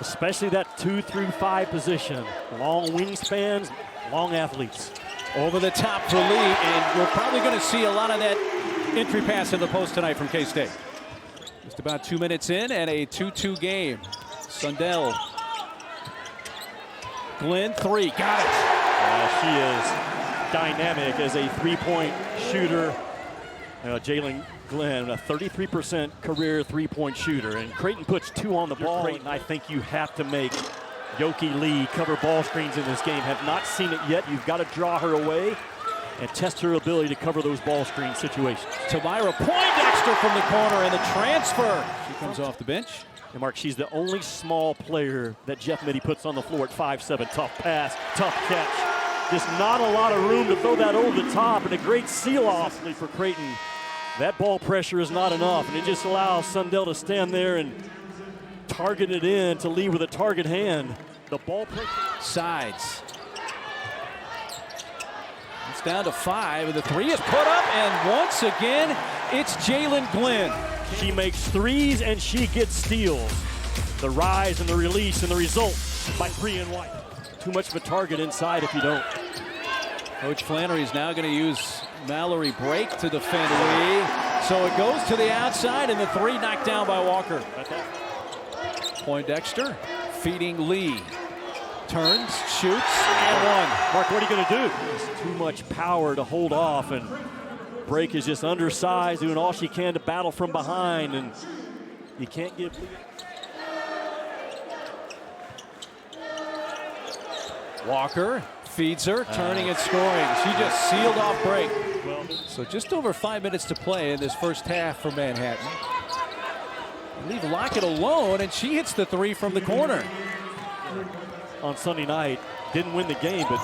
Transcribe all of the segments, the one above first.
especially that 2 through 5 position. Long wingspans, long athletes. Over the top for Lee, and we're probably going to see a lot of that entry pass in the post tonight from K-State. Just about 2 minutes in and a 2-2 game. Sundell. Glenn, three, got it. She is dynamic as a three-point shooter. Jalen Glenn, a 33% career three-point shooter, and Creighton puts 2 on the ball. And I think you have to make Ayoka Lee cover ball screens in this game. Have not seen it yet. You've got to draw her away and test her ability to cover those ball screen situations. Tamira Poindexter from the corner, and the transfer. She comes off the bench. And Mark, she's the only small player that Jeff Mitty puts on the floor at 5'7". Tough pass, tough catch. Just not a lot of room to throw that over the top, and a great seal-off for Creighton. That ball pressure is not enough, and it just allows Sundell to stand there and target it in to Lee with a target hand. The ball pressure. Sides. It's down to 5, and the three is put up, and once again, it's Jalen Glenn. She makes threes, and she gets steals. The rise and the release and the result by 3 and white. Too much of a target inside if you don't. Coach Flannery is now going to use Mallory Brake to defend Lee. So it goes to the outside, and the three knocked down by Walker. Poindexter feeding Lee. Turns, shoots, and one. Mark, what are you going to do? It's too much power to hold off, and Brake is just undersized, doing all she can to battle from behind, and you can't give Lee. Walker feeds her, turning and scoring. She just sealed off Brake. So just over 5 minutes to play in this first half for Manhattan. Leave Lockett alone, and she hits the three from the corner. On Sunday night, didn't win the game, but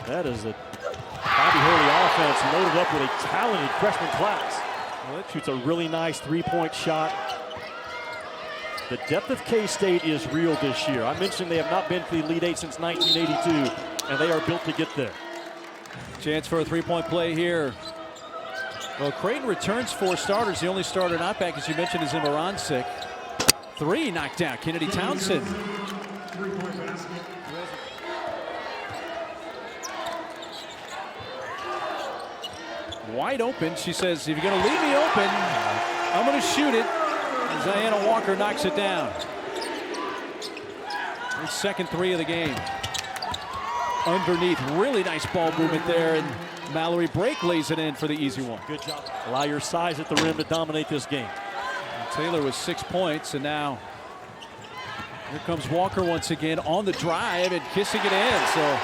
that is a Bobby Hurley offense loaded up with a talented freshman class. Well, it shoots a really nice three-point shot. The depth of K-State is real this year. I mentioned they have not been to the Elite Eight since 1982, and they are built to get there. Chance for a three-point play here. Well, Creighton returns 4 starters. The only starter not back, as you mentioned, is Imarancic. Three knocked down. Kennedy Townsend. Wide open. She says, if you're going to leave me open, I'm going to shoot it. And Diana Walker knocks it down. Her second three of the game. Underneath, really nice ball movement there, and Mallory Brake lays it in for the easy one. Good job. Allow your size at the rim to dominate this game. And Taylor with 6 points, and now here comes Walker once again on the drive and kissing it in. So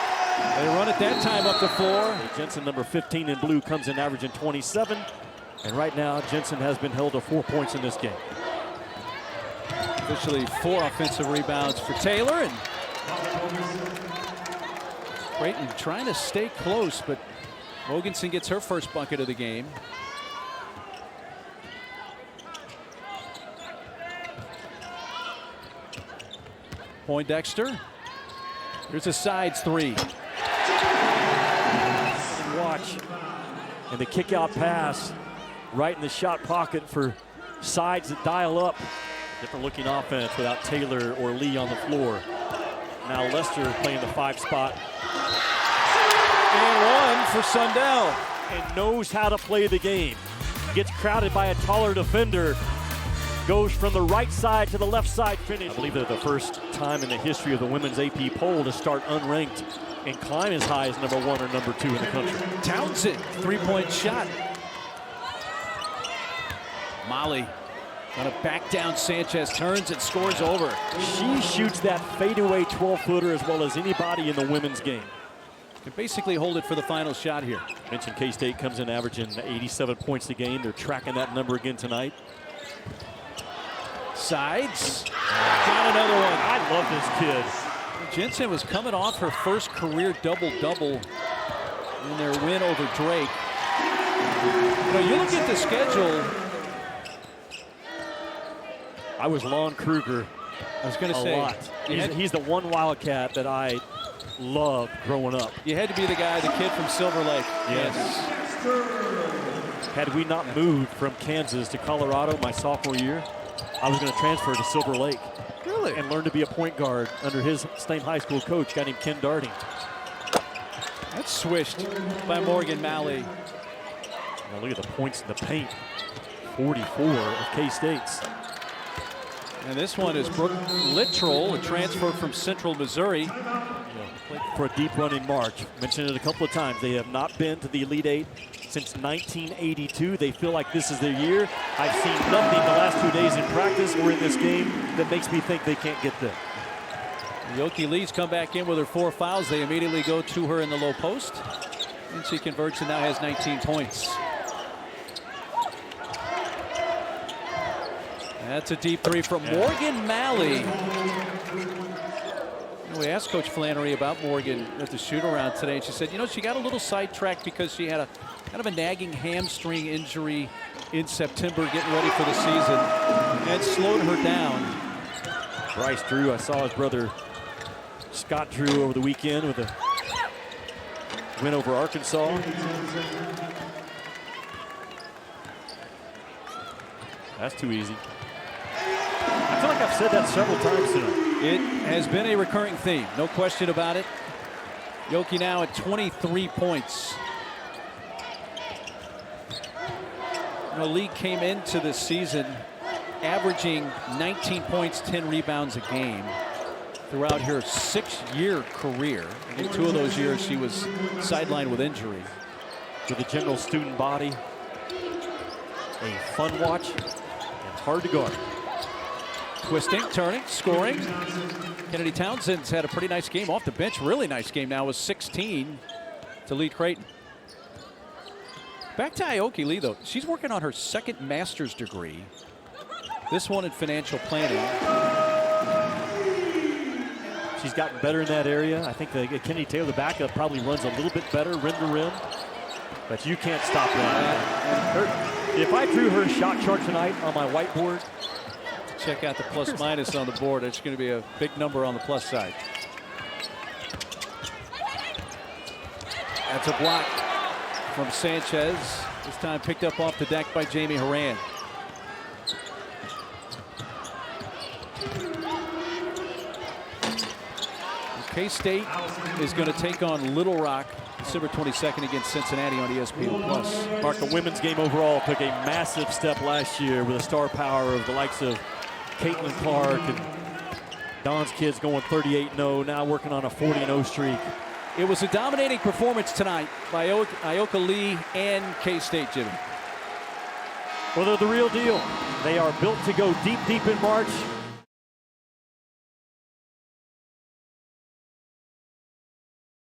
they run it that time up to 4. Jensen, number 15 in blue, comes in averaging 27. And right now, Jensen has been held to 4 points in this game. Officially 4 offensive rebounds for Taylor. And Creighton trying to stay close, but Mogensen gets her first bucket of the game. Poindexter. Here's a sides three. Watch. And the kick out pass right in the shot pocket for sides that dial up. Different looking offense without Taylor or Lee on the floor. Now Lester playing the 5 spot. And one for Sundell. And knows how to play the game. Gets crowded by a taller defender. Goes from the right side to the left side finish. I believe they're the first time in the history of the women's AP poll to start unranked and climb as high as number 1 or number 2 in the country. Townsend, 3-point shot. Molly gonna back down Sanchez, turns and scores over. She shoots that fadeaway 12-footer as well as anybody in the women's game. Can basically hold it for the final shot here. Mentioned K-State comes in averaging 87 points a game. They're tracking that number again tonight. Sides. Got another one. I love this kid. Jensen was coming off her first career double-double in their win over Drake. You know, you look at the schedule. I was Lon Kruger. I was going to say. A lot. He's the one Wildcat that I loved growing up. You had to be the guy, the kid from Silver Lake. Yes. Had we not moved from Kansas to Colorado my sophomore year, I was going to transfer to Silver Lake. Really? Really? And learned to be a point guard under his same high school coach, a guy named Ken Darting. That's swished by Morgan Malley. Now look at the points in the paint. 44 of K-State's. And this one is Brooke Littrell, a transfer from Central Missouri. For a deep run in March. Mentioned it a couple of times. They have not been to the Elite Eight since 1982. They feel like this is their year. I've seen nothing the last 2 days in practice or in this game that makes me think they can't get there. Ayoka Lee's come back in with her 4 fouls. They immediately go to her in the low post. And she converts and now has 19 points. That's a deep three from Morgan Malley. We asked Coach Flannery about Morgan at the shoot-around today, and she said, you know, she got a little sidetracked because she had a kind of a nagging hamstring injury in September getting ready for the season, and it slowed her down. Bryce Drew, I saw his brother Scott Drew over the weekend with a win over Arkansas. That's too easy. I feel like I've said that several times tonight. It has been a recurring theme, no question about it. Ayoka now at 23 points. You know, Lee came into the season averaging 19 points, 10 rebounds a game throughout her 6-year career. In 2 of those years, she was sidelined with injury. With a general student body, a fun watch, and hard to guard. Twisting, turning, scoring. Kennedy Townsend's had a pretty nice game off the bench. Really nice game now with 16 to lead Creighton. Back to Ayoka Lee, though. She's working on her 2nd master's degree. This one in financial planning. She's gotten better in that area. I think Kennedy Taylor, the backup, probably runs a little bit better rim to rim. But you can't stop that. If I drew her shot chart tonight on my whiteboard, check out the plus minus on the board. It's going to be a big number on the plus side. That's a block from Sanchez. This time picked up off the deck by Jamie Horan. K-State is going to take on Little Rock December 22nd against Cincinnati on ESPN+. Mark, the women's game overall took a massive step last year with the star power of the likes of Caitlin Clark and Don's kids going 38-0, now working on a 40-0 streak. It was a dominating performance tonight by Ayoka Lee and K-State, Jimmy. Well, they're the real deal. They are built to go deep, deep in March.